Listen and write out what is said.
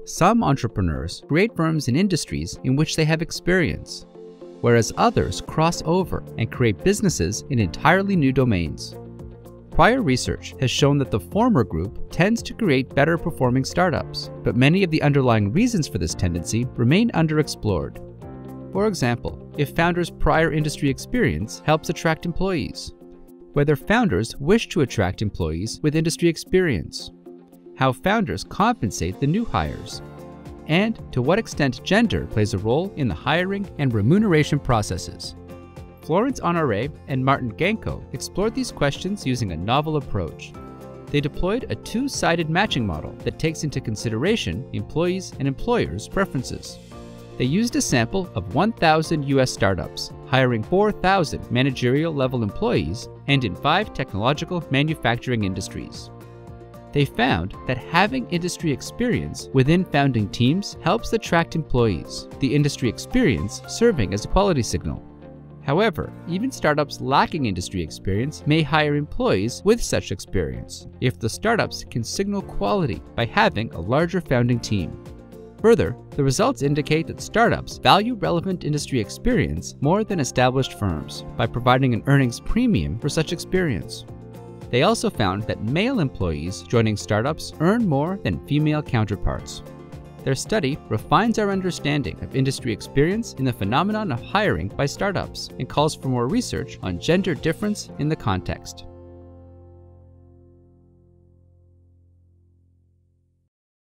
Some entrepreneurs create firms in industries in which they have experience, whereas others cross over and create businesses in entirely new domains. Prior research has shown that the former group tends to create better performing startups, but many of the underlying reasons for this tendency remain underexplored. For example, if founders' prior industry experience helps attract employees, whether founders wish to attract employees with industry experience, how founders compensate the new hires, and to what extent gender plays a role in the hiring and remuneration processes. Florence Honoré and Martin Genko explored these questions using a novel approach. They deployed a two-sided matching model that takes into consideration employees' and employers' preferences. They used a sample of 1,000 US startups, hiring 4,000 managerial-level employees and in 5 technological manufacturing industries. They found that having industry experience within founding teams helps attract employees, the industry experience serving as a quality signal. However, even startups lacking industry experience may hire employees with such experience if the startups can signal quality by having a larger founding team. Further, the results indicate that startups value relevant industry experience more than established firms by providing an earnings premium for such experience. They also found that male employees joining startups earn more than female counterparts. Their study refines our understanding of industry experience in the phenomenon of hiring by startups and calls for more research on gender difference in the context.